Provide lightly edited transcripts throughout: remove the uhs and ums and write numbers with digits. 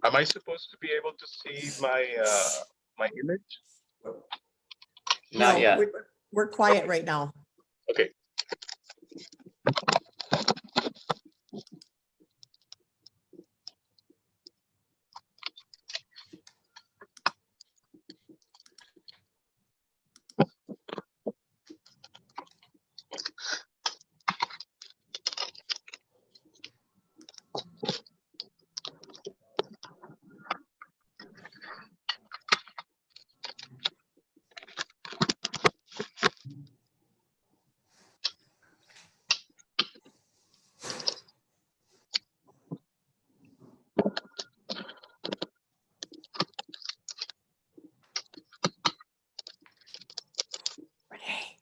Am I supposed to be able to see my my image? Not No, yet. we're quiet right now. Okay. Rene.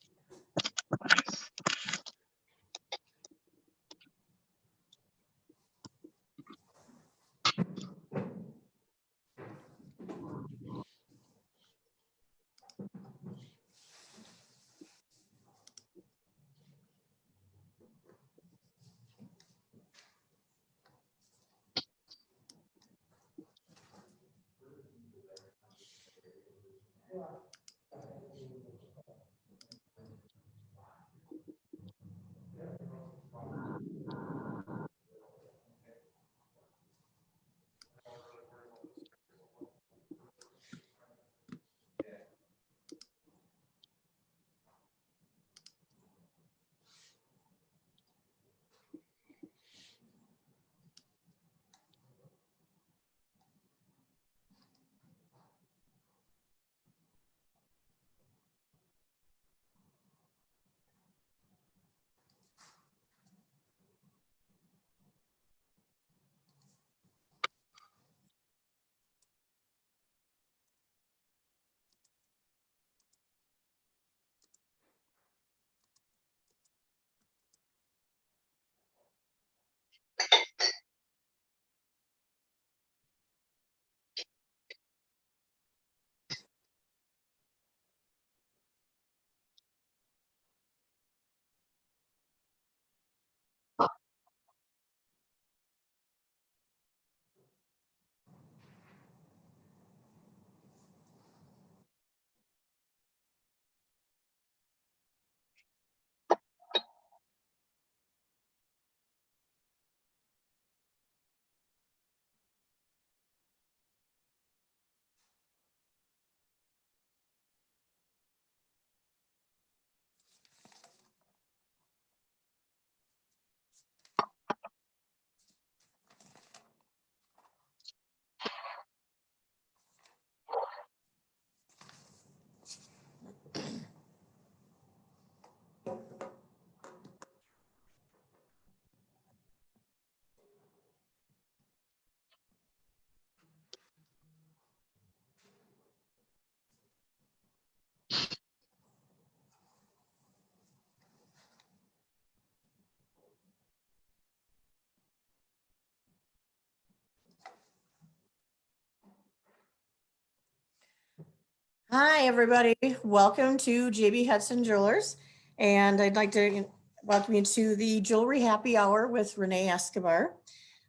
Hi, everybody. Welcome to JB Hudson Jewelers. And I'd like to welcome you to the Jewelry Happy Hour with Rene Escobar.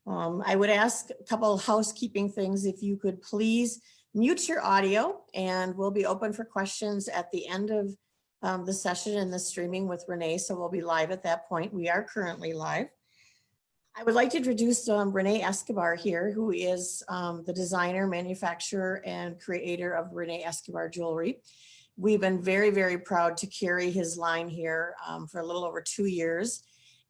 I would ask a couple of housekeeping things. If you could please mute your audio, and we'll be open for questions at the end of the session and the streaming with Rene. So we'll be live at that point. We are currently live. I would like to introduce Rene Escobar here, who is the designer, manufacturer, and creator of Rene Escobar Jewelry. We've been very, very proud to carry his line here for a little over 2 years,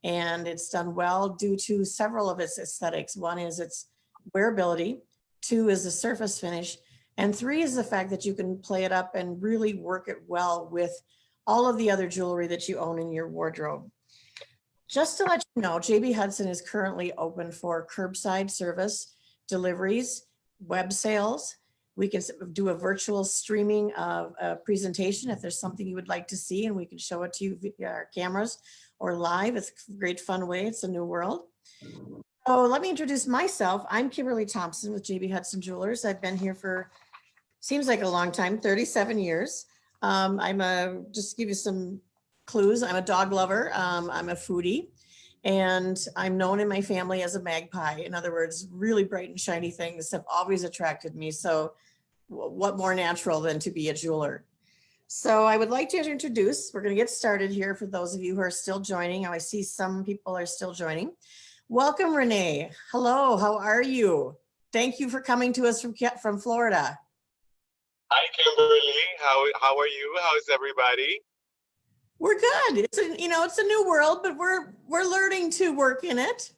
and it's done well due to several of its aesthetics. One is its wearability, 2 is the surface finish, and 3 is the fact that you can play it up and really work it well with all of the other jewelry that you own in your wardrobe. Just to let you know, JB Hudson is currently open for curbside service, deliveries, web sales. We can do a virtual streaming of a presentation if there's something you would like to see, and we can show it to you via our cameras or live. It's a great fun way. It's a new world. So let me introduce myself. I'm Kimberly Thompson with JB Hudson Jewelers. I've been here for, seems like a long time, 37 years. Just to give you some clues, I'm a dog lover, I'm a foodie, And I'm known in my family as a magpie. In other words, really bright and shiny things have always attracted me. So what more natural than to be a jeweler? So I would like to introduce, we're going to get started here for those of you who are still joining. I see some people are still joining. Welcome, Rene. Hello, how are you? Thank you for coming to us from Florida. Hi, Kimberly. How are you? How's everybody? We're good. It's a new world, but we're learning to work in it.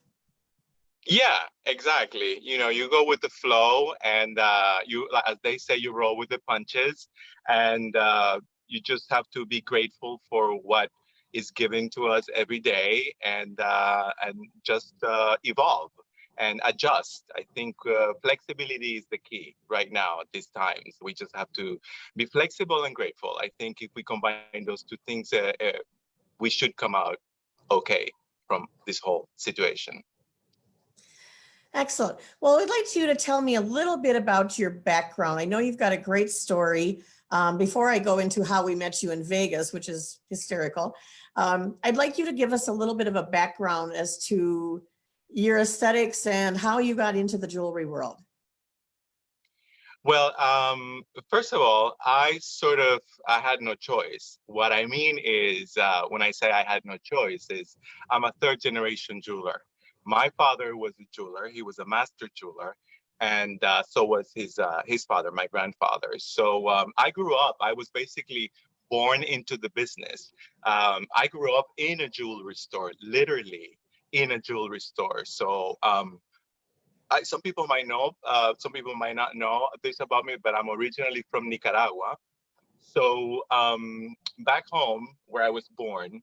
Yeah, exactly. You go with the flow, and as they say, you roll with the punches, and you just have to be grateful for what is given to us every day, and just evolve and adjust. I think flexibility is the key right now at these times. We just have to be flexible and grateful. I think if we combine those two things, we should come out okay from this whole situation. Excellent. Well, I'd like you to tell me a little bit about your background. I know you've got a great story. Before I go into how we met you in Vegas, which is hysterical, I'd like you to give us a little bit of a background as to your aesthetics and how you got into the jewelry world. Well, first of all, I had no choice. What I mean is, when I say I had no choice, is I'm a third generation jeweler. My father was a jeweler. He was a master jeweler, and so was his father, my grandfather. So I grew up. I was basically born into the business. I grew up in a jewelry store, literally in a jewelry store. So some people might know, some people might not know this about me, but I'm originally from Nicaragua. So back home where I was born,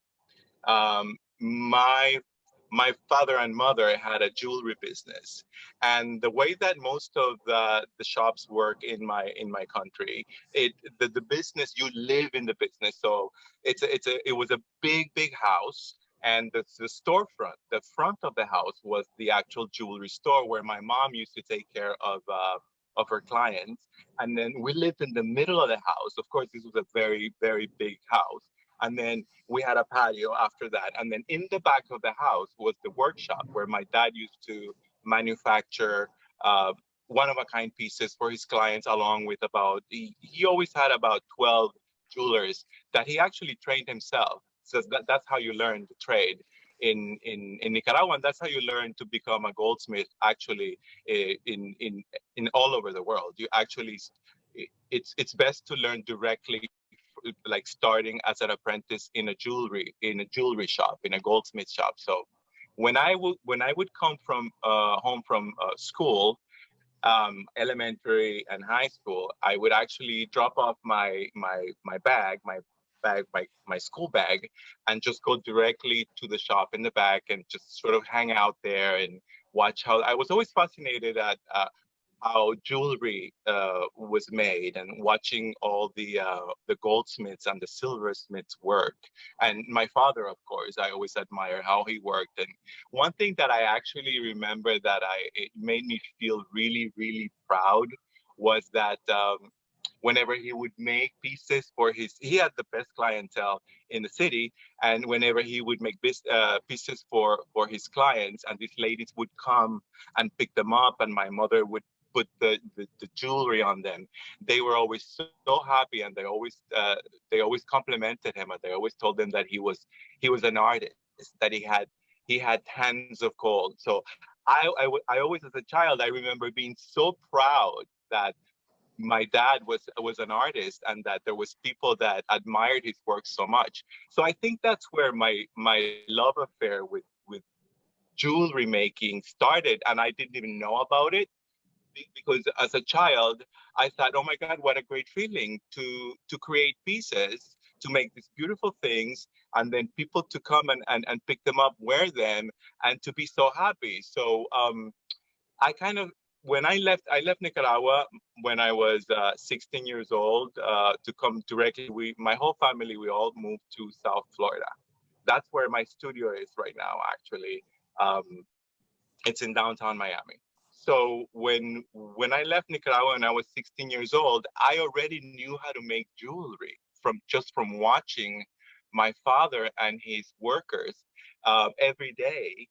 my father and mother had a jewelry business, and the way that most of the shops work in my country, the business, you live in the business. So it was a big house, and the storefront, the front of the house, was the actual jewelry store where my mom used to take care of her clients. And then we lived in the middle of the house. Of course, this was a very big house. And then we had a patio after that. And then in the back of the house was the workshop where my dad used to manufacture one-of-a-kind pieces for his clients, along with he always had about 12 jewelers that he actually trained himself. So that's how you learn the trade in Nicaragua, and that's how you learn to become a goldsmith, actually, in all over the world. You actually, it's best to learn directly, like starting as an apprentice in a jewelry shop, in a goldsmith shop. So when I would come from home from school, elementary and high school, I would actually drop off my school bag, and just go directly to the shop in the back and just sort of hang out there and watch how. I was always fascinated at how jewelry was made, and watching all the goldsmiths and the silversmiths work. And my father, of course, I always admire how he worked. And one thing that I actually remember that it made me feel really proud was that whenever he would make pieces for he had the best clientele in the city, and whenever he would make pieces for his clients, and these ladies would come and pick them up, and my mother would put the jewelry on them, they were always so happy, and they always complimented him, and they always told him that he was an artist, that he had hands of gold. So I always, as a child, I remember being so proud that my dad was an artist, and that there was people that admired his work so much. So I think that's where my love affair with jewelry making started, and I didn't even know about it, because as a child I thought, oh my God, what a great feeling to create pieces, to make these beautiful things, and then people to come and pick them up, wear them, and to be so happy. So I kind of, when I left Nicaragua when I was 16 years old, to come directly. My whole family, we all moved to South Florida. That's where my studio is right now, actually. It's in downtown Miami. So when I left Nicaragua and I was 16 years old, I already knew how to make jewelry from watching my father and his workers. every day,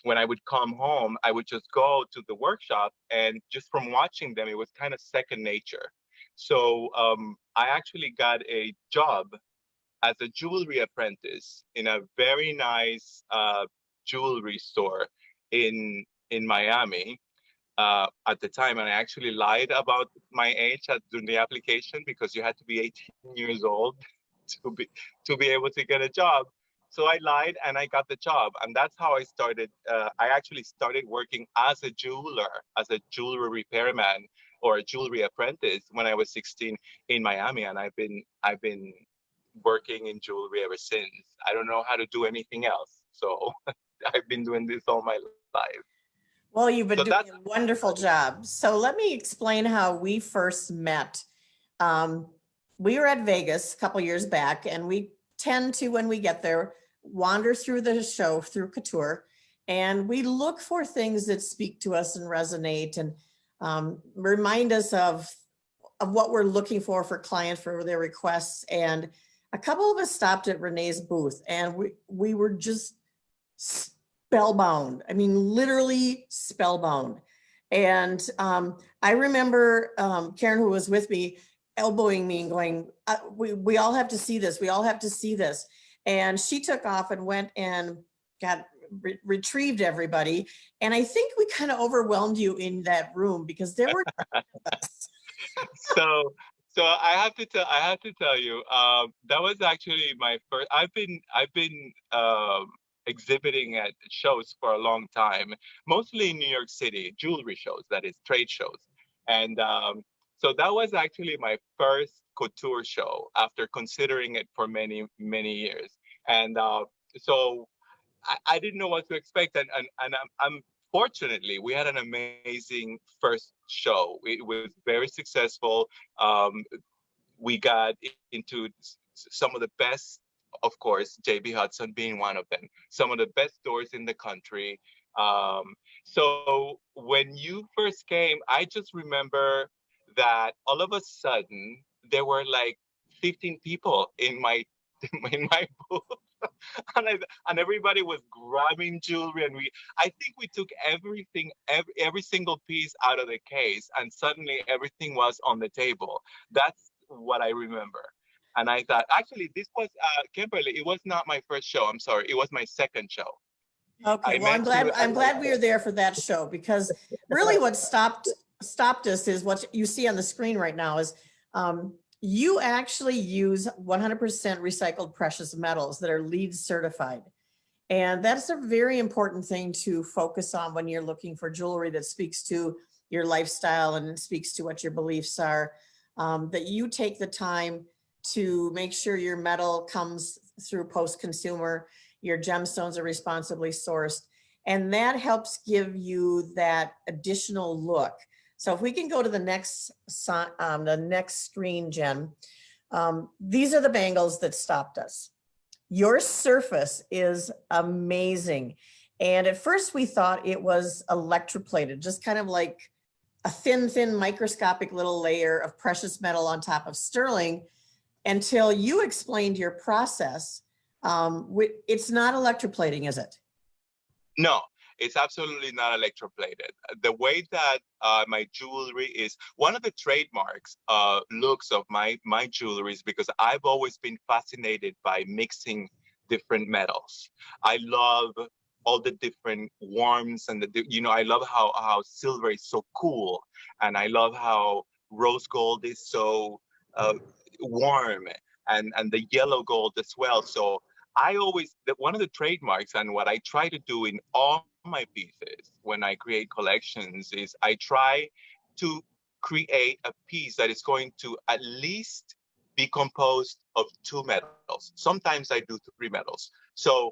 when I would come home, I would just go to the workshop, and just from watching them, it was kind of second nature. So I actually got a job as a jewelry apprentice in a very nice jewelry store in Miami at the time, and I actually lied about my age during the application because you had to be 18 years old to be able to get a job. So I lied and I got the job, and that's how I started. I actually started working as a jeweler, as a jewelry repairman or a jewelry apprentice when I was 16 in Miami, and I've been working in jewelry ever since. I don't know how to do anything else, so I've been doing this all my life. Well, you've been So doing a wonderful job. So let me explain how we first met. We were at Vegas a couple years back, and we tend to, when we get there, wander through the show through couture, and we look for things that speak to us and resonate and remind us of what we're looking for clients for their requests. And a couple of us stopped at Renee's booth, and we were just spellbound. I mean, literally spellbound. And I remember Karen, who was with me, elbowing me and going, we all have to see this. We all have to see this. And she took off and went and retrieved everybody. And I think we kind of overwhelmed you in that room because there were us. So I have to tell you, that was actually my first. I've been exhibiting at shows for a long time, mostly in New York City, jewelry shows, that is, trade shows. And so that was actually my first couture show after considering it for many, many years. And so I didn't know what to expect. And I'm fortunately, we had an amazing first show. It was very successful. We got into some of the best, of course, JB Hudson being one of them, some of the best stores in the country. So when you first came, I just remember that all of a sudden there were like 15 people in my booth. And everybody was grabbing jewelry, and I think we took everything, every single piece out of the case, and suddenly everything was on the table. That's what I remember. And I thought, actually, this was Kimberly. It was not my first show. I'm sorry. It was my second show. Okay, well, I'm glad we were there for that show, because really what stopped us is what you see on the screen right now is you actually use 100% recycled precious metals that are LEED certified. And that's a very important thing to focus on when you're looking for jewelry that speaks to your lifestyle and speaks to what your beliefs are, that you take the time to make sure your metal comes through post-consumer, your gemstones are responsibly sourced, and that helps give you that additional look. So if we can go to the next screen, Jen, these are the bangles that stopped us. Your surface is amazing. And at first we thought it was electroplated, just kind of like a thin microscopic little layer of precious metal on top of sterling, until you explained your process. It's not electroplating, is it? No, it's absolutely not electroplated. The way that my jewelry is, one of the trademarks looks of my jewelry is because I've always been fascinated by mixing different metals. I love all the different warmths, and I love how silver is so cool, and I love how rose gold is so warm, and the yellow gold as well. So I always, one of the trademarks and what I try to do in all my pieces when I create collections is I try to create a piece that is going to at least be composed of 2 metals. Sometimes I do 3 metals. So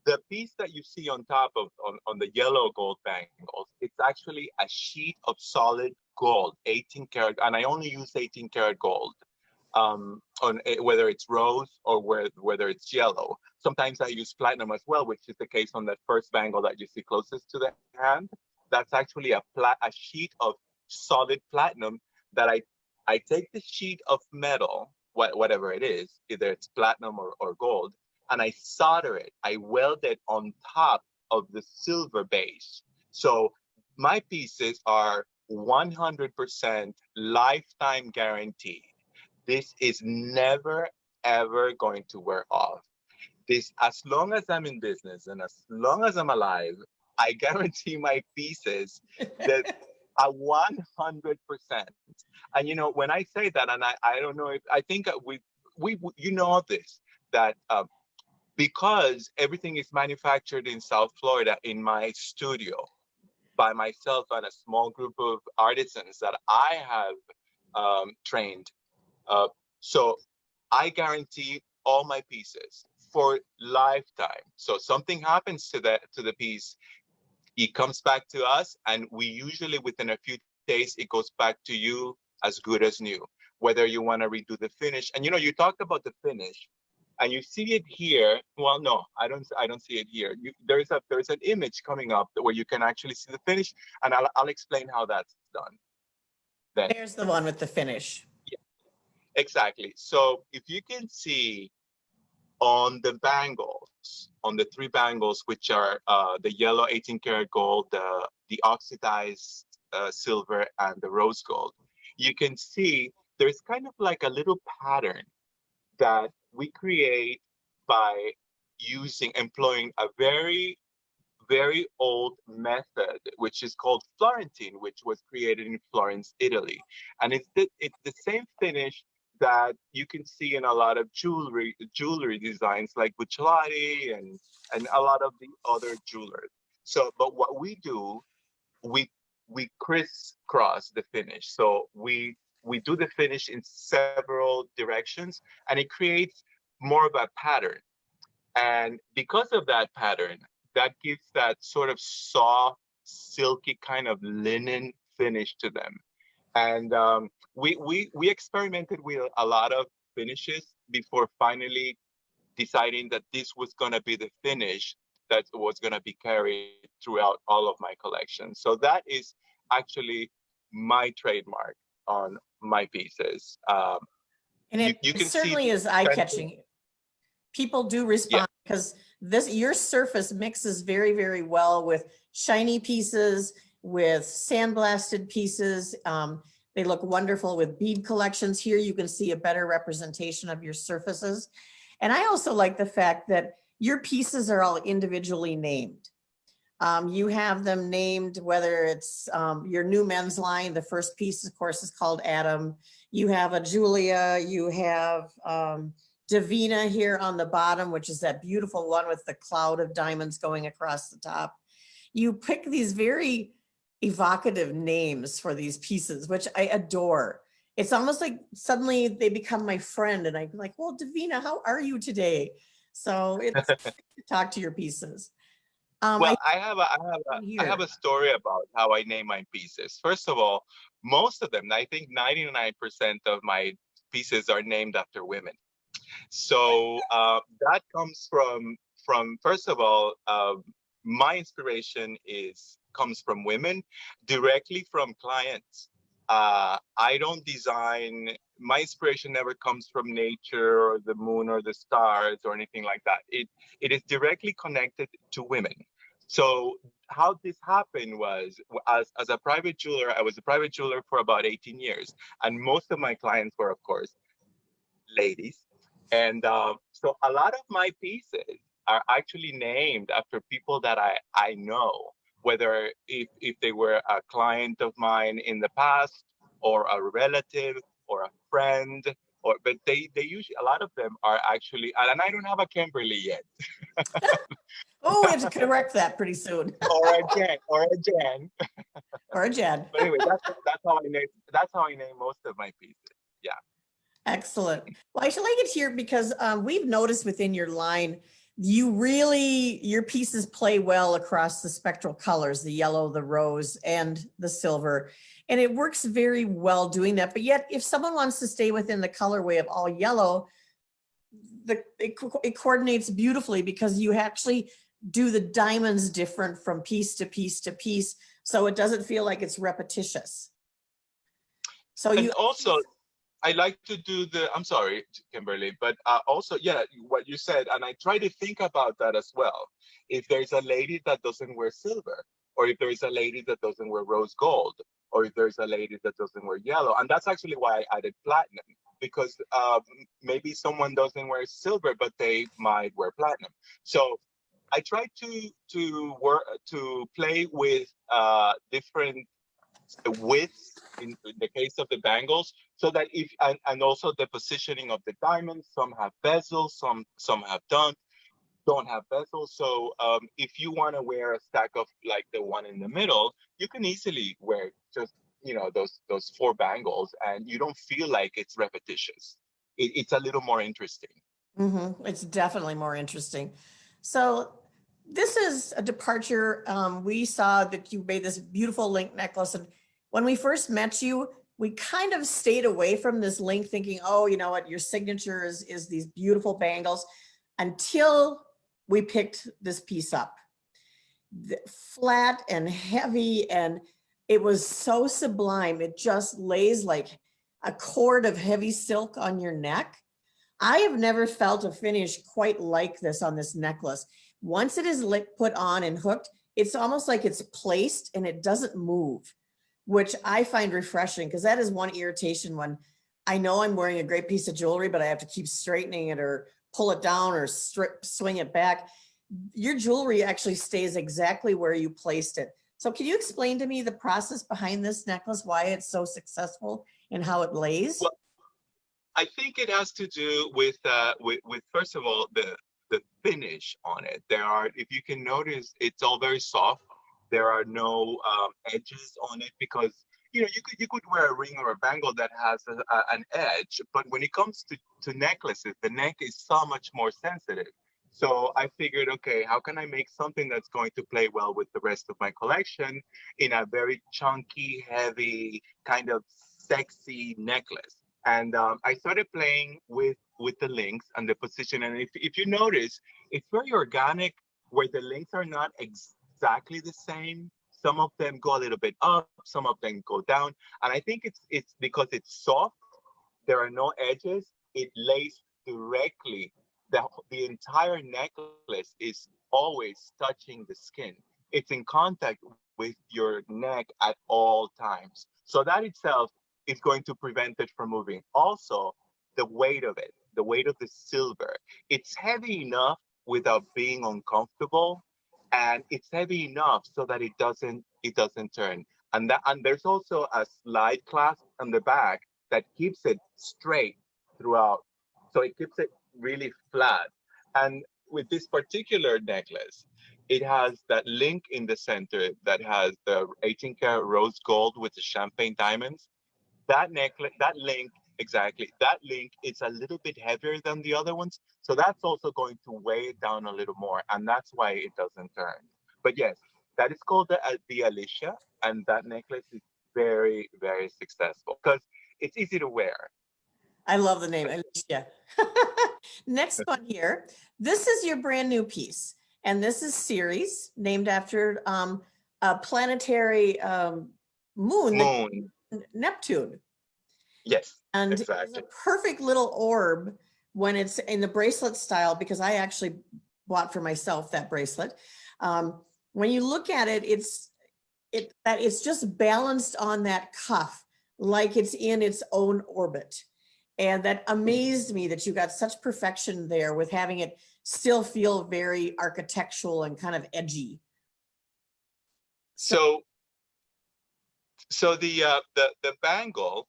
the piece that you see on top of on the yellow gold bangles, it's actually a sheet of solid gold, 18 karat, and I only use 18 karat gold. On whether it's rose or whether it's yellow. Sometimes I use platinum as well, which is the case on that first bangle that you see closest to the hand. That's actually a sheet of solid platinum that I take the sheet of metal, whatever it is, either it's platinum or gold, and I solder it. I weld it on top of the silver base. So my pieces are 100% lifetime guaranteed. This is never, ever going to wear off. This, as long as I'm in business and as long as I'm alive, I guarantee my pieces that are 100%. And you know, when I say that, and I don't know if I think we you know this, that because everything is manufactured in South Florida in my studio by myself and a small group of artisans that I have trained. So I guarantee all my pieces for lifetime. So something happens to the piece, it comes back to us, and we usually within a few days it goes back to you as good as new. Whether you want to redo the finish, and you know, you talked about the finish, and you see it here. Well, no, I don't see it here. There's an image coming up where you can actually see the finish, and I'll explain how that's done. Then There's the one with the finish. yeah, exactly. So if you can see on the bangles, on the 3 bangles, which are the yellow 18 karat gold, the oxidized silver, and the rose gold, you can see there's kind of like a little pattern that we create by employing a very, very old method, which is called Florentine, which was created in Florence, Italy. And it's the same finish that you can see in a lot of jewelry designs like Buccellati and a lot of the other jewelers. So, but what we do, we crisscross the finish. So we do the finish in several directions, and it creates more of a pattern. And because of that pattern, that gives that sort of soft, silky kind of linen finish to them. And we experimented with a lot of finishes before finally deciding that this was going to be the finish that was going to be carried throughout all of my collection. So that is actually my trademark on my pieces. And it you can certainly see is eye-catching. People do respond because your surface mixes very, very well with shiny pieces, with sandblasted pieces. They look wonderful with bead collections. Here you can see a better representation of your surfaces. And I also like the fact that your pieces are all individually named. You have them named, whether it's your new men's line. The first piece, of course, is called Adam. You have a Julia. You have Davina here on the bottom, which is that beautiful one with the cloud of diamonds going across the top. You pick these very evocative names for these pieces, which I adore. It's almost like suddenly they become my friend, and I'm like, well, Davina, how are you today? So it's to talk to your pieces. Well, I have a story about how I name my pieces. First of all, most of them, I think 99% of my pieces are named after women. So that comes from first of all, my inspiration comes from women, directly from clients. I don't design, my inspiration never comes from nature or the moon or the stars or anything like that. It is directly connected to women. So how this happened was, as a private jeweler, I was a private jeweler for about 18 years. And most of my clients were, of course, ladies. And so a lot of my pieces are actually named after people that I know, whether if they were a client of mine in the past, or a relative, or a friend, but they usually, a lot of them are actually, and I don't have a Kimberley yet. Oh, we have to correct that pretty soon. or a Jen. Or a Jen. But anyway, that's how I name most of my pieces. Yeah. Excellent. Well, I should like it here because we've noticed within your line, your pieces play well across the spectral colors, the yellow, the rose, and the silver. And it works very well doing that. But yet, if someone wants to stay within the colorway of all yellow, it coordinates beautifully because you actually do the diamonds different from piece to piece to piece. So it doesn't feel like it's repetitious. So and also, I like to do I'm sorry, Kimberly, but also, yeah, what you said, and I try to think about that as well. If there's a lady that doesn't wear silver, or if there's a lady that doesn't wear rose gold, or if there's a lady that doesn't wear yellow, and that's actually why I added platinum, because maybe someone doesn't wear silver, but they might wear platinum. So I try to play with different widths in the case of the bangles, so that if and also the positioning of the diamonds. Some have bezels, some have don't have bezels. So if you want to wear a stack of like the one in the middle, you can easily wear just those four bangles, and you don't feel like it's repetitious. It's a little more interesting. It's definitely more interesting. So this is a departure. We saw that you made this beautiful link necklace, and when we first met you, we kind of stayed away from this link, thinking, oh, you know what, your signature is these beautiful bangles, until we picked this piece up. Flat and heavy, and it was so sublime. It just lays like a cord of heavy silk on your neck. I have never felt a finish quite like this on this necklace. Once it is put on and hooked, it's almost like it's placed and it doesn't move, which I find refreshing, because that is one irritation when I know I'm wearing a great piece of jewelry, but I have to keep straightening it or pull it down or swing it back. Your jewelry actually stays exactly where you placed it. So can you explain to me the process behind this necklace, why it's so successful and how it lays? Well, I think it has to do with first of all the finish on it. If you can notice, it's all very soft. There are no edges on it, because you could wear a ring or a bangle that has an edge, but when it comes to necklaces, the neck is so much more sensitive. So I figured, okay, how can I make something that's going to play well with the rest of my collection in a very chunky, heavy, kind of sexy necklace? And I started playing with the links and the position. And if you notice, it's very organic, where the links are not exactly the same. Some of them go a little bit up, some of them go down. And I think it's because it's soft, there are no edges, it lays directly. The entire necklace is always touching the skin. It's in contact with your neck at all times. So that itself is going to prevent it from moving. Also, the weight of it, the weight of the silver, it's heavy enough without being uncomfortable, and it's heavy enough so that it doesn't turn. And there's also a slide clasp on the back that keeps it straight throughout. So it keeps it really flat. And with this particular necklace, it has that link in the center that has the 18-karat rose gold with the champagne diamonds. That necklace, that link, exactly, that link is a little bit heavier than the other ones. So that's also going to weigh it down a little more. And that's why it doesn't turn. But yes, that is called the Alicia. And that necklace is very, very successful because it's easy to wear. I love the name, Alicia. Next one here. This is your brand new piece. And this is Ceres, named after a planetary moon. Neptune. Yes, and exactly. It's a perfect little orb when it's in the bracelet style, because I actually bought for myself that bracelet. When you look at it, it's just balanced on that cuff like it's in its own orbit. And that amazed me that you got such perfection there with having it still feel very architectural and kind of edgy. So the bangle,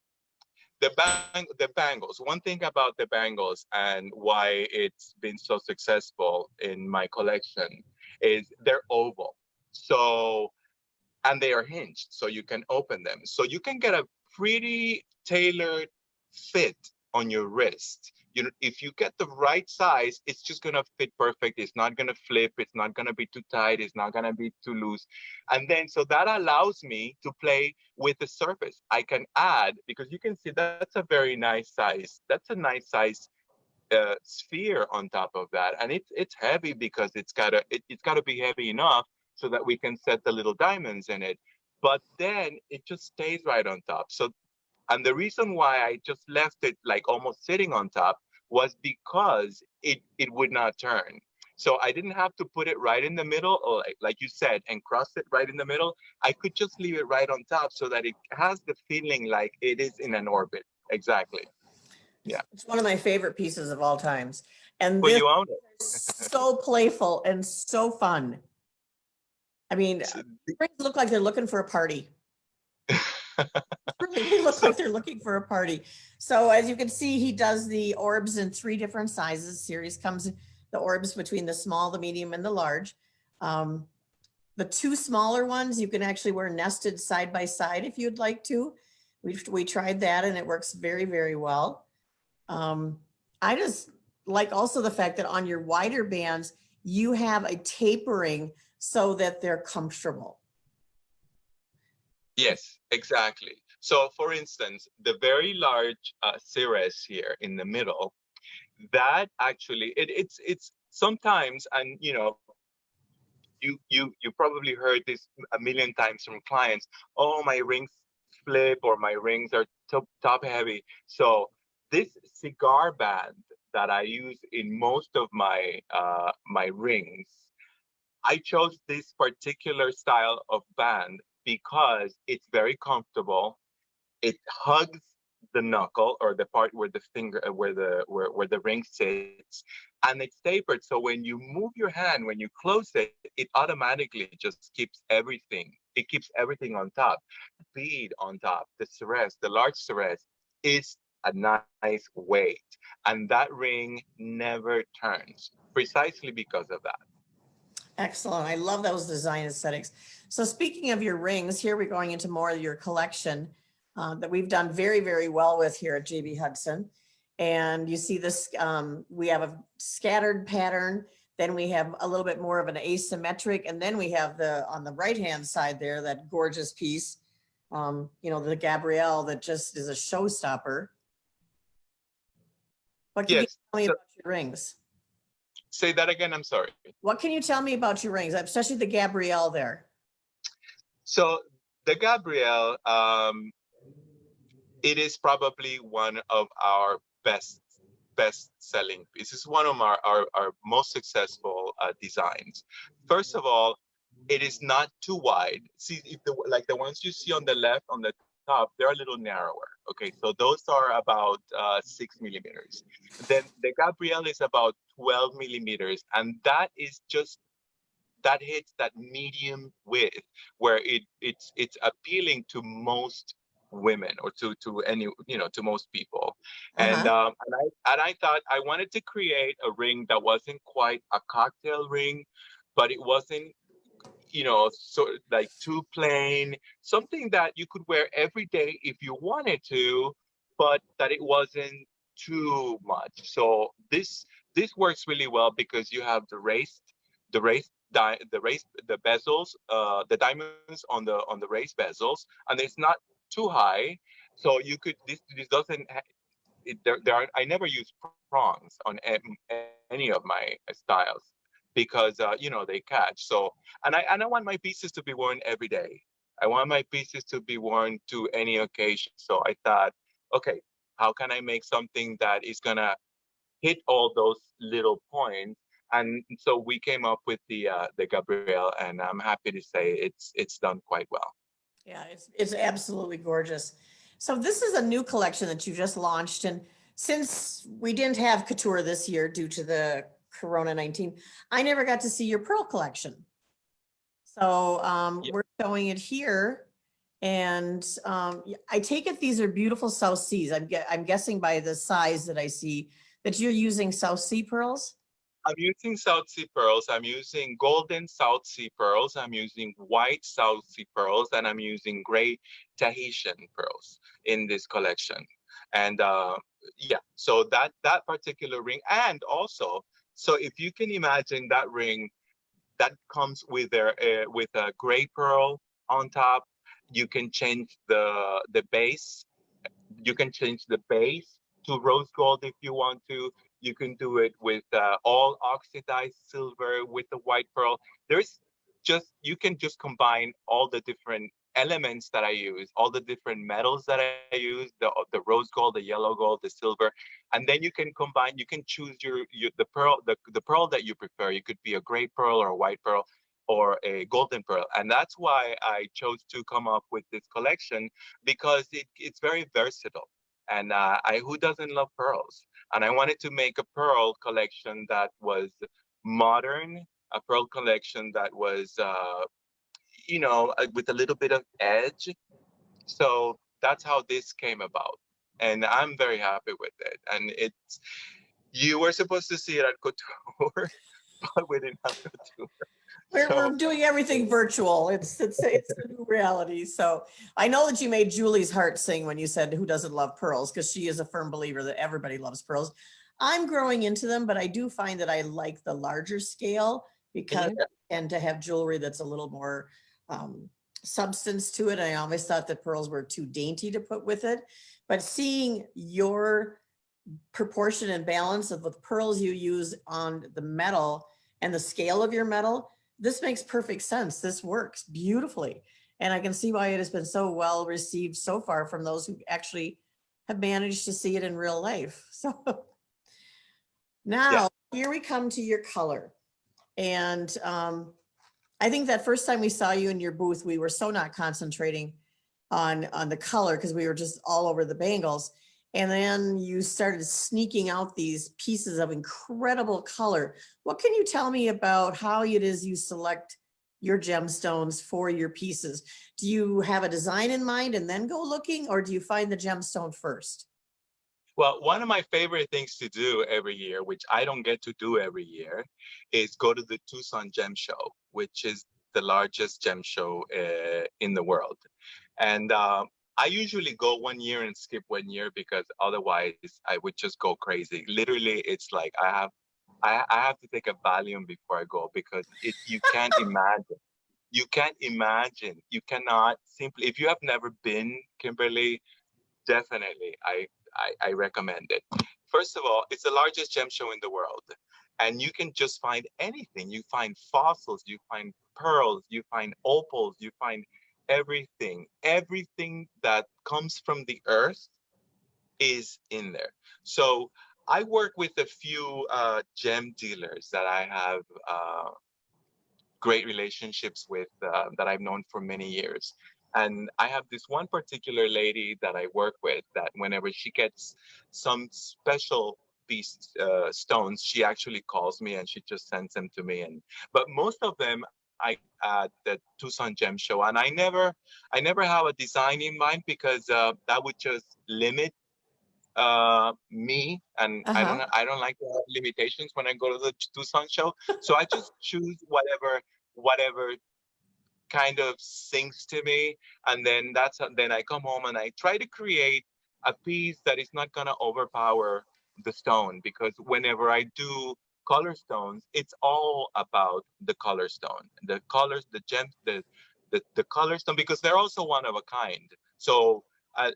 the bangles. One thing about the bangles and why it's been so successful in my collection is they're oval. So, and they are hinged, so you can open them. So you can get a pretty tailored fit on your wrist. If you get the right size, it's just gonna fit perfect. It's not gonna flip. It's not gonna be too tight. It's not gonna be too loose. And then, so that allows me to play with the surface. I can add, because you can see that's a very nice size. That's a nice size sphere on top of that. And it's heavy because it's gotta be heavy enough so that we can set the little diamonds in it. But then it just stays right on top. So And the reason why I just left it like almost sitting on top was because it would not turn. So I didn't have to put it right in the middle, or like you said, and cross it right in the middle. I could just leave it right on top so that it has the feeling like it is in an orbit. Exactly. Yeah. It's one of my favorite pieces of all times. And Well, this you own it. is so playful and so fun. I mean, rings look like they're looking for a party. Really, they look like they're looking for a party. So as you can see, he does the orbs in 3 different sizes. Series comes the orbs between the small, the medium, and the large. The 2 smaller ones you can actually wear nested side by side if you'd like to. We tried that and it works very, very well. I just like also the fact that on your wider bands, you have a tapering so that they're comfortable. Yes, exactly. So for instance, the very large cirrus here in the middle, that actually, it's sometimes, and you probably heard this a million times from clients, oh, my rings flip or my rings are top heavy. So this cigar band that I use in most of my my rings, I chose this particular style of band because it's very comfortable. It hugs the knuckle, or the part where the finger, where the ring sits, and it's tapered. So when you move your hand, when you close it, it automatically just keeps everything. It keeps everything on top. Bead on top. The Ceres, the large Ceres, is a nice weight, and that ring never turns precisely because of that. Excellent. I love those design aesthetics. So speaking of your rings, here we're going into more of your collection that we've done very, very well with here at JB Hudson. And you see this, we have a scattered pattern, then we have a little bit more of an asymmetric, and then we have on the right-hand side there, that gorgeous piece, the Gabrielle that just is a showstopper. What can you tell me about your rings? Say that again, I'm sorry. What can you tell me about your rings, especially the Gabrielle there? So the Gabrielle, it is probably one of our best selling pieces, one of our most successful designs. First of all, it is not too wide. See, if like the ones you see on the left, on the top, they're a little narrower. Okay, so those are about 6 millimeters. Then the Gabrielle is about 12 millimeters, and that hits that medium width where it's appealing to most women, or to any, to most people. And I thought I wanted to create a ring that wasn't quite a cocktail ring, but it wasn't, sort of like too plain, something that you could wear every day if you wanted to, but that it wasn't too much. So this works really well because you have the bezels, the diamonds on the raised bezels, and it's not too high. So you could, this doesn't there are, I never use prongs on any of my styles because they catch. So and I want my pieces to be worn every day. I want my pieces to be worn to any occasion. So I thought, okay, how can I make something that is gonna hit all those little points? And so we came up with the Gabrielle, and I'm happy to say it's done quite well. Yeah, it's absolutely gorgeous. So this is a new collection that you just launched, and since we didn't have couture this year due to the Corona-19, I never got to see your pearl collection. So we're showing it here, and I take it these are beautiful South Seas. I'm guessing by the size that I see that you're using South Sea pearls. I'm using South Sea pearls. I'm using golden South Sea pearls. I'm using white South Sea pearls, and I'm using gray Tahitian pearls in this collection. And yeah, so that particular ring, and also, so if you can imagine that ring, that comes with a gray pearl on top. You can change the base. You can change the base to rose gold if you want to. You can do it with all oxidized silver with the white pearl. There's you can just combine all the different elements that I use, all the different metals that I use, the rose gold, the yellow gold, the silver, and then you can combine. You can choose the pearl, the pearl that you prefer. It could be a gray pearl or a white pearl or a golden pearl, and that's why I chose to come up with this collection, because it's very versatile. And who doesn't love pearls? And I wanted to make a pearl collection that was modern, a pearl collection that was, with a little bit of edge. So that's how this came about. And I'm very happy with it. And you were supposed to see it at Couture, but we didn't have Couture. We're doing everything virtual. It's a new reality. So I know that you made Julie's heart sing when you said, who doesn't love pearls? Because she is a firm believer that everybody loves pearls. I'm growing into them, but I do find that I like the larger scale because I tend to have jewelry that's a little more substance to it. I always thought that pearls were too dainty to put with it. But seeing your proportion and balance of the pearls you use on the metal and the scale of your metal, this makes perfect sense. This works beautifully. And I can see why it has been so well received so far from those who actually have managed to see it in real life. So now here we come to your color. And I think that first time we saw you in your booth, we were so not concentrating on the color because we were just all over the bangles. And then you started sneaking out these pieces of incredible color. What can you tell me about how it is you select your gemstones for your pieces? Do you have a design in mind and then go looking, or do you find the gemstone first? Well, one of my favorite things to do every year, which I don't get to do every year, is go to the Tucson Gem Show, which is the largest gem show in the world. And I usually go 1 year and skip 1 year because otherwise I would just go crazy. Literally, it's like I have to take a Valium before I go because you can't imagine. You can't imagine. You cannot simply, if you have never been, Kimberly, definitely, I recommend it. First of all, it's the largest gem show in the world. And you can just find anything. You find fossils, you find pearls, you find opals, you find everything. Everything that comes from the earth is in there. So I work with a few gem dealers that I have great relationships with that I've known for many years. And I have this one particular lady that I work with that whenever she gets some special piece stones, she actually calls me and she just sends them to me. But most of them I at the Tucson Gem Show, and I never have a design in mind because that would just limit me, and I don't like to have limitations when I go to the Tucson show. So I just choose whatever kind of sings to me, and then then I come home and I try to create a piece that is not going to overpower the stone, because whenever I do color stones, it's all about the color stone, the colors, the gems, the color stone, because they're also one of a kind. So the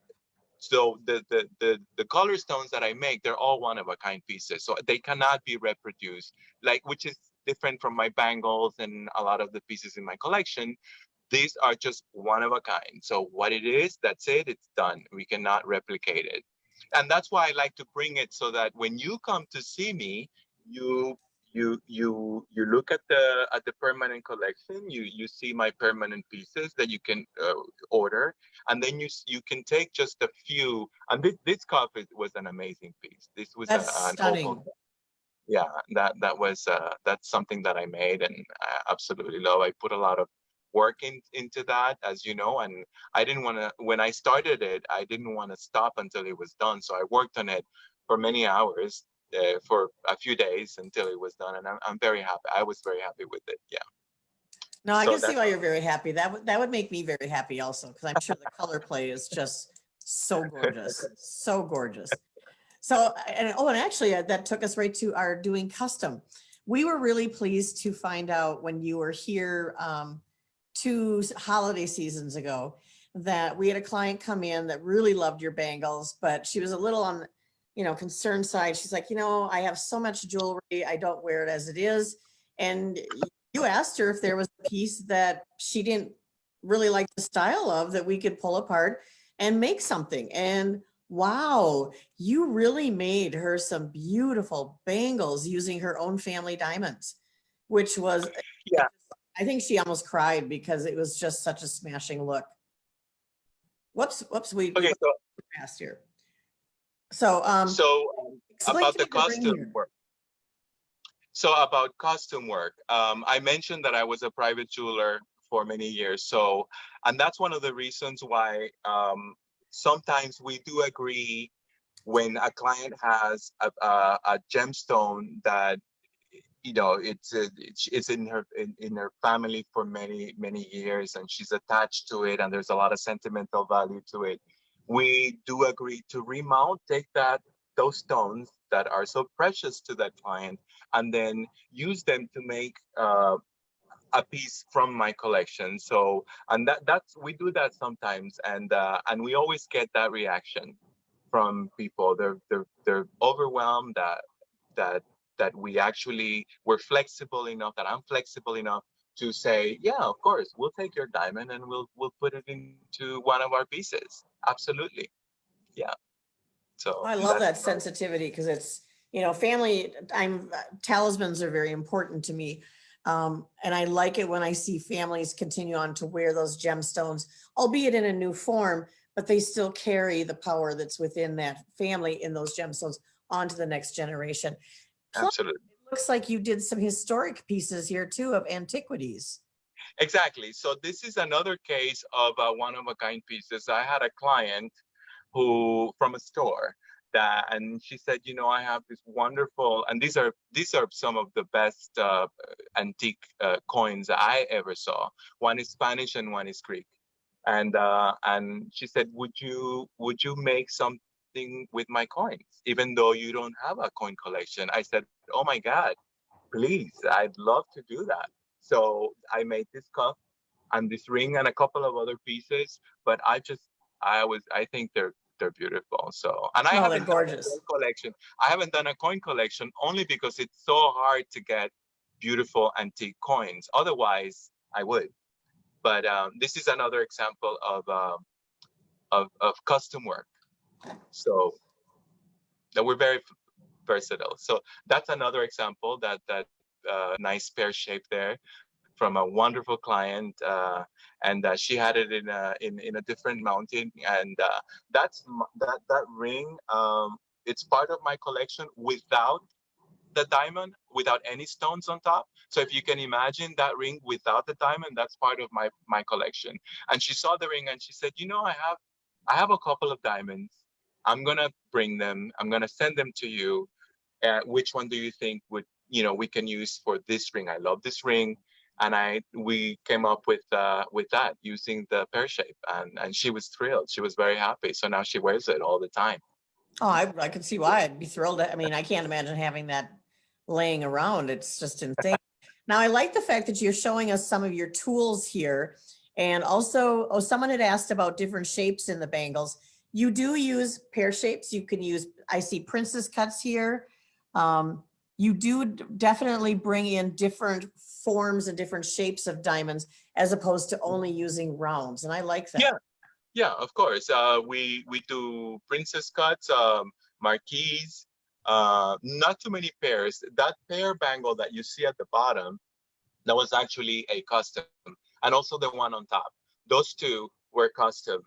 color stones that I make, they're all one of a kind pieces, so they cannot be reproduced, which is different from my bangles and a lot of the pieces in my collection. These are just one of a kind. So what it is, that's it, it's done. We cannot replicate it. And that's why I like to bring it, so that when you come to see me, you look at the permanent collection, you see my permanent pieces that you can order, and then you can take just a few. And this cup was an amazing piece. This was an stunning. opal. Yeah, that's something that I made and I absolutely love. I put a lot of work into that, as you know, and I didn't want to, when I started it, I didn't want to stop until it was done. So I worked on it for many hours, for a few days until it was done, and I'm very happy. I was very happy with it. Yeah. No, I can see why you're very happy. That would make me very happy also, because I'm sure the color play is just so gorgeous, so gorgeous. So, and actually that took us right to our doing custom. We were really pleased to find out when you were here 2 holiday seasons ago that we had a client come in that really loved your bangles, but she was a little on, concerned side. She's like, I have so much jewelry, I don't wear it as it is. And you asked her if there was a piece that she didn't really like the style of that we could pull apart and make something. And wow, you really made her some beautiful bangles using her own family diamonds, which was, Yeah. I think she almost cried because it was just such a smashing look. Whoops, we Okay, so passed here. So, explain about to me the the ring costume here. work. So about costume work, I mentioned that I was a private jeweler for many years. So, and that's one of the reasons why sometimes we do agree when a client has a gemstone that, you know, it's in her family for many years, and she's attached to it, and there's a lot of sentimental value to it. We do agree to remount, take those stones that are so precious to that client, and then use them to make a piece from my collection. So, and that's we do that sometimes, and we always get that reaction from people. They're overwhelmed that we actually were flexible enough, that I'm flexible enough to say, yeah, of course, we'll take your diamond and we'll put it into one of our pieces. Absolutely. Yeah. So I love that sensitivity because it's, you know, family, talismans are very important to me. And I like it when I see families continue on to wear those gemstones, albeit in a new form, but they still carry the power that's within that family in those gemstones onto the next generation. Plus, absolutely. it looks like you did some historic pieces here too of antiquities. Exactly. So this is another case of one of a kind pieces. I had a client who from a store that, and she said, you know, I have this wonderful, and these are some of the best antique coins I ever saw. One is Spanish and one is Greek. And she said, would you make something with my coins, even though you don't have a coin collection? I said, oh my God, please, I'd love to do that. So I made this cuff and this ring and a couple of other pieces, but I think they're beautiful. So, and I Oh, they're haven't done a gorgeous. coin collection. I haven't done a coin collection only because it's so hard to get beautiful antique coins. Otherwise, I would. But this is another example of custom work. So that we're very versatile. So that's another example that nice pear shape there from a wonderful client, and she had it in a different mountain, and that ring. It's part of my collection without the diamond, without any stones on top. So if you can imagine that ring without the diamond, that's part of my collection. And she saw the ring and she said, you know, I have a couple of diamonds. I'm gonna bring them. I'm gonna send them to you. Which one do you think we can use for this ring? I love this ring. And we came up with that using the pear shape, and she was thrilled. She was very happy. So now she wears it all the time. Oh, I could see why. I'd be thrilled. I mean, I can't imagine having that laying around. It's just insane. Now, I like the fact that you're showing us some of your tools here. And also, oh, someone had asked about different shapes in the bangles. You do use pear shapes. You can use, I see princess cuts here. You do definitely bring in different forms and different shapes of diamonds as opposed to only using rounds. And I like that. Yeah. Yeah, of course. We do princess cuts, marquise, not too many pairs. That pear bangle that you see at the bottom, that was actually a custom, and also the one on top. Those two were custom.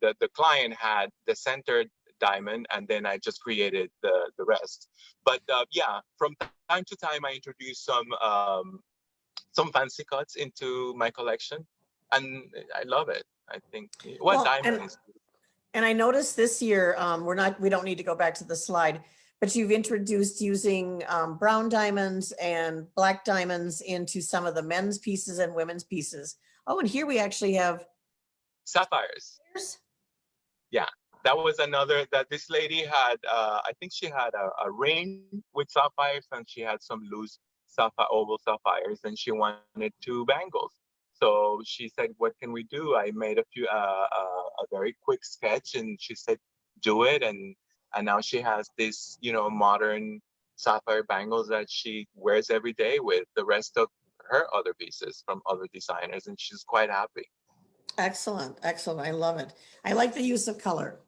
The client had the centered diamond, and then I just created the rest. But yeah, from time to time, I introduce some fancy cuts into my collection, and I love it. I think what diamond is. And I noticed this year, we don't need to go back to the slide, but you've introduced using brown diamonds and black diamonds into some of the men's pieces and women's pieces. Oh, and here we actually have sapphires. Yeah, that was another that this lady had. I think she had a ring with sapphires, and she had some loose oval sapphires, and she wanted 2 bangles. So she said, what can we do? I made a very quick sketch, and she said, do it. And now she has this, modern sapphire bangles that she wears every day with the rest of her other pieces from other designers, and she's quite happy. Excellent, excellent. I love it. I like the use of color.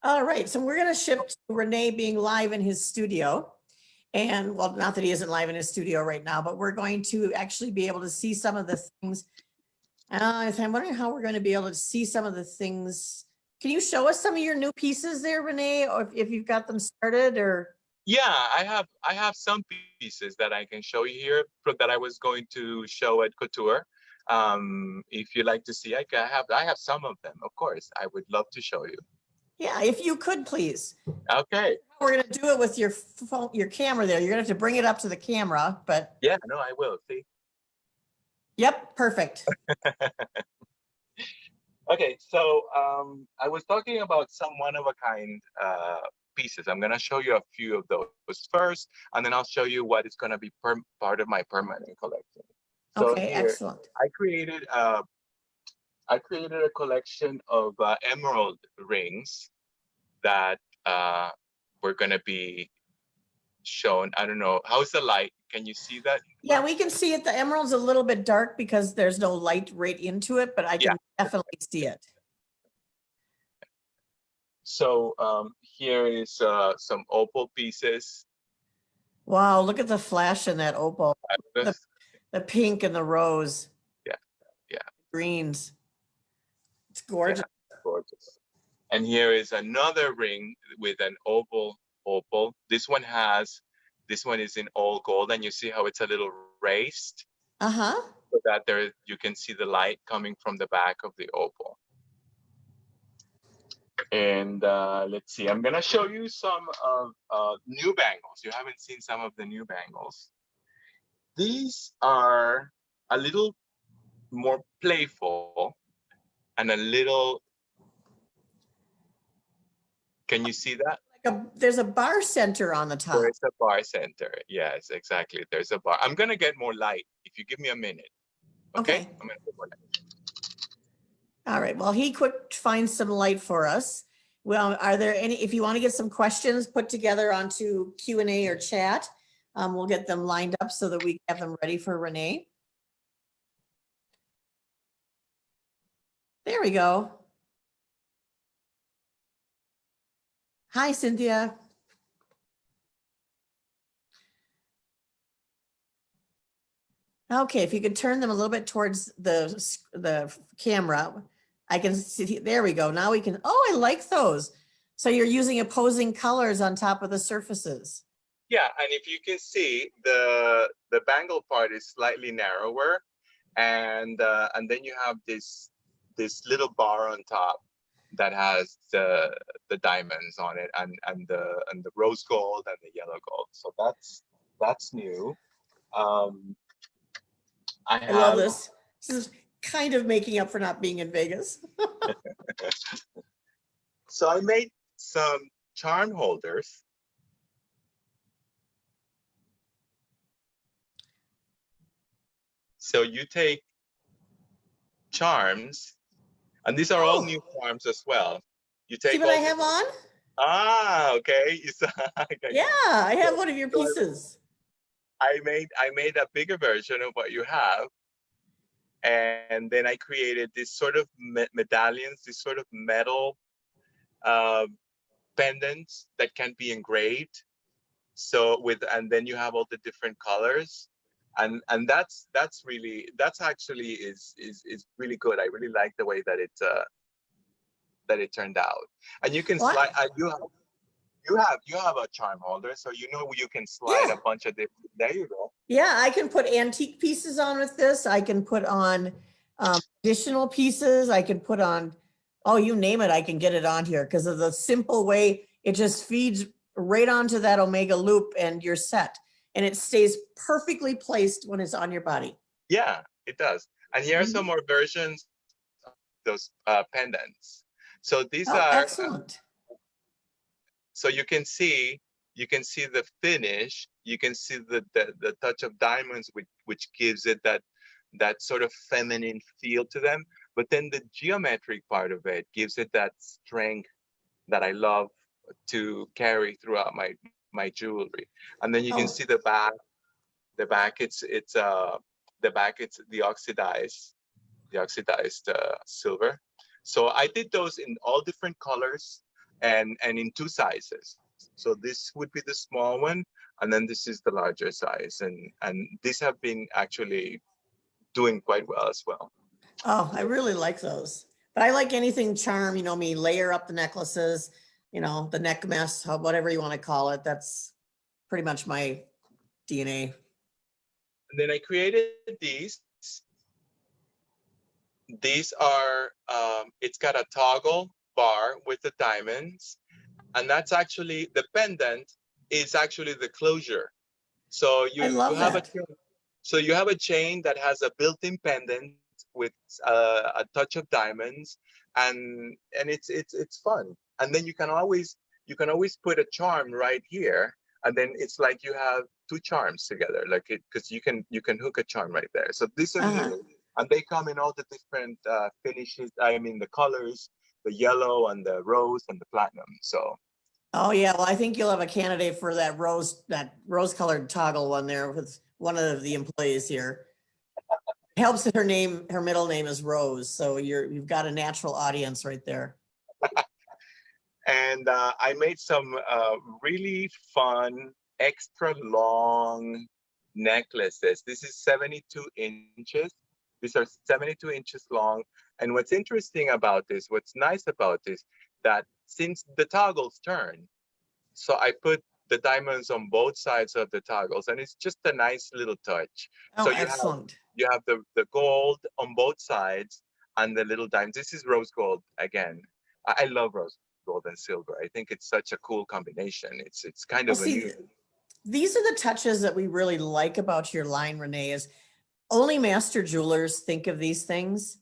All right, so we're going to shift to Rene being live in his studio. And well, not that he isn't live in his studio right now, but we're going to actually be able to see some of the things. I'm wondering how we're going to be able to see some of the things. Can you show us some of your new pieces there, Rene, or if you've got them started or? Yeah, I have some pieces that I can show you here that I was going to show at Couture. If you like to see, I have some of them, of course. I would love to show you. Yeah, if you could, please. Okay. We're going to do it with your phone, your camera there. You're going to have to bring it up to the camera, but. Yeah, no, I will. See? Yep, perfect. Okay, so I was talking about some one-of-a-kind pieces. I'm going to show you a few of those first, and then I'll show you what is going to be part of my permanent collection. So Okay, here, excellent. I created a collection of emerald rings that were going to be shown. I don't know. How's the light? Can you see that? Yeah, we can see it. The emerald's a little bit dark because there's no light right into it, but I can definitely see it. So here is some opal pieces. Wow, look at the flash in that opal. The pink and the rose. Yeah, yeah. Greens. It's gorgeous. Yeah, gorgeous. And here is another ring with an opal. This one is in all gold, and you see how it's a little raised. Uh-huh. So that you can see the light coming from the back of the opal. And let's see, I'm gonna show you some of new bangles. You haven't seen some of the new bangles. These are a little more playful and a little, can you see that? There's a bar center on the top. There's a bar center. Yes, exactly. There's a bar. I'm gonna get more light if you give me a minute. Okay. I'm gonna get more light. All right. Well, he quick finds some light for us. Well, are there any, if you want to get some questions put together onto Q&A or chat, we'll get them lined up so that we have them ready for Rene. There we go. Hi, Cynthia. Okay, if you could turn them a little bit towards the camera, I can see, there we go. Now we can, oh, I like those. So you're using opposing colors on top of the surfaces. Yeah, and if you can see, the bangle part is slightly narrower, and then you have this little bar on top that has the diamonds on it, and the rose gold and the yellow gold. So that's new. I love this. This is kind of making up for not being in Vegas. So I made some charm holders. So you take charms, and these are all new charms as well. You take see what I have on? Ah, okay. Okay. Yeah, I have one of your pieces. I made a bigger version of what you have, and then I created this sort of medallions, this sort of metal pendants that can be engraved. So and then you have all the different colors, and that's actually is really good. I really like the way that it turned out. And you can slide. You have a charm holder, so you can slide a bunch of different. There you go. Yeah, I can put antique pieces on with this. I can put on additional pieces. I can put on, oh, you name it, I can get it on here because of the simple way it just feeds right onto that omega loop and you're set. And it stays perfectly placed when it's on your body. Yeah, it does. And here are some more versions of those pendants. So these are excellent. So you can see the finish. You can see the touch of diamonds, which gives it that sort of feminine feel to them. But then the geometric part of it gives it that strength that I love to carry throughout my jewelry. And then you can see the back The back, it's the oxidized silver. So I did those in all different colors and in 2 sizes. So this would be the small one, and then this is the larger size, and these have been actually doing quite well as well. Oh, I really like those. But I like anything charm, you know me, layer up the necklaces, you know, the neck mess, whatever you want to call it. That's pretty much my DNA. And then I created these. These are, it's got a toggle bar with the diamonds, and that's actually, the pendant is actually the closure. So I love have that. you have a chain that has a built-in pendant with a touch of diamonds, and it's fun. And then you can always put a charm right here, and then it's like you have 2 charms together, like it, because you can hook a charm right there. So these are new, and they come in all the different finishes. I mean, the colors, the yellow and the rose and the platinum. So. Oh yeah, well, I think you'll have a candidate for that rose colored toggle one there with one of the employees here. It helps that her middle name is Rose, so you've got a natural audience right there. And I made some really fun, extra long necklaces. This is 72 inches. These are 72 inches long. And what's interesting about this, what's nice about this, that since the toggles turn, so I put the diamonds on both sides of the toggles, and it's just a nice little touch. Oh, so excellent. You have the gold on both sides and the little diamonds. This is rose gold again. I love rose gold and silver. I think it's such a cool combination. It's kind of See, these are the touches that we really like about your line, Rene, is only master jewelers think of these things.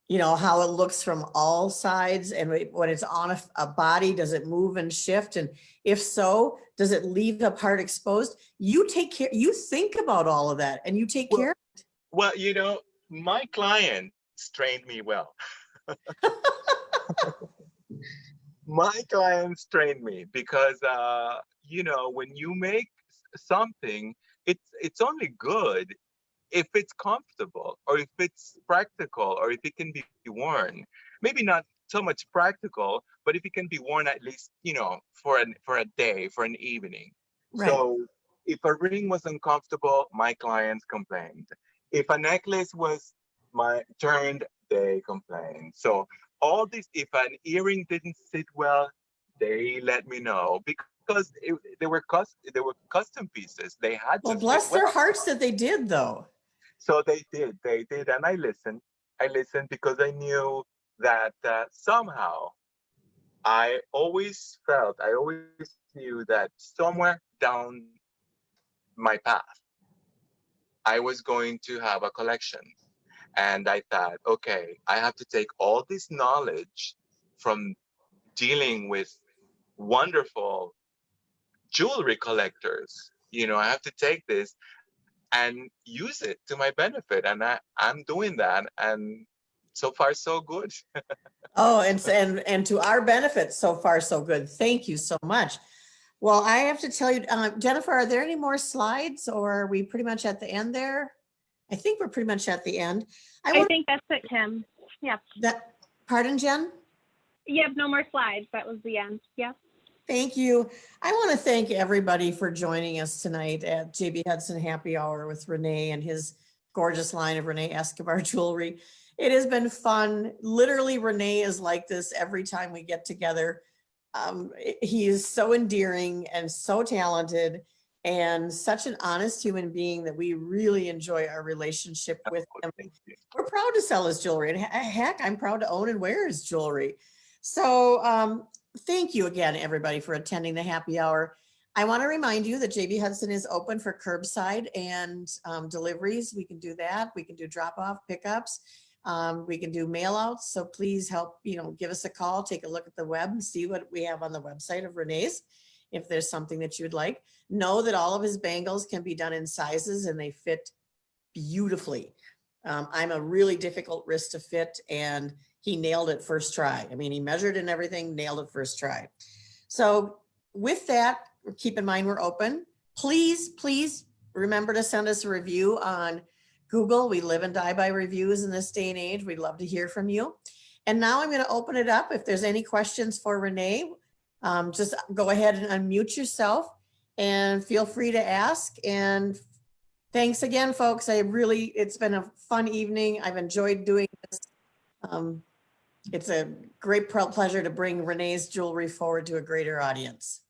You know, how it looks from all sides, and when it's on a body, does it move and shift? And if so, does it leave a part exposed? You take care, you think about all of that, and you take care. Well, you know, my clients trained me well. My clients trained me because, you know, when you make something, it's only good if it's comfortable, or if it's practical, or if it can be worn. Maybe not so much practical, but if it can be worn at least, you know, for a day, for an evening. Right. So if a ring was uncomfortable, my clients complained. If a necklace was turned, they complained. So all this, if an earring didn't sit well, they let me know, because they were custom pieces. They had to. Well, bless their hearts that they did, though. So they did, and I listened because I knew that somehow I always knew that somewhere down my path, I was going to have a collection. And I thought, okay, I have to take all this knowledge from dealing with wonderful jewelry collectors. You know, I have to take this and use it to my benefit, and I'm doing that, and so far so good. Oh, and to our benefit, so far so good. Thank you so much. Well, I have to tell you, Jennifer, are there any more slides, or are we pretty much at the end there? I think we're pretty much at the end. I think that's it, Kim. Yep. Pardon, Jen? Yep, no more slides. That was the end. Yep. Thank you. I want to thank everybody for joining us tonight at JB Hudson Happy Hour with Rene and his gorgeous line of Rene Escobar Jewelry. It has been fun. Literally, Rene is like this every time we get together. He is so endearing and so talented and such an honest human being that we really enjoy our relationship with him. We're proud to sell his jewelry, and heck, I'm proud to own and wear his jewelry. So thank you again, everybody, for attending the happy hour. I want to remind you that JB Hudson is open for curbside and deliveries. We can do that. We can do drop-off pickups. We can do mail outs. So please help, give us a call, take a look at the web and see what we have on the website of Rene's. If there's something that you would like, know that all of his bangles can be done in sizes and they fit beautifully. I'm a really difficult wrist to fit, and he nailed it first try. I mean, he measured and everything, nailed it first try. So with that, keep in mind we're open. Please, please remember to send us a review on Google. We live and die by reviews in this day and age. We'd love to hear from you. And now I'm going to open it up. If there's any questions for Rene, just go ahead and unmute yourself and feel free to ask. And thanks again, folks. It's been a fun evening. I've enjoyed doing this. It's a great pleasure to bring Rene's jewelry forward to a greater audience.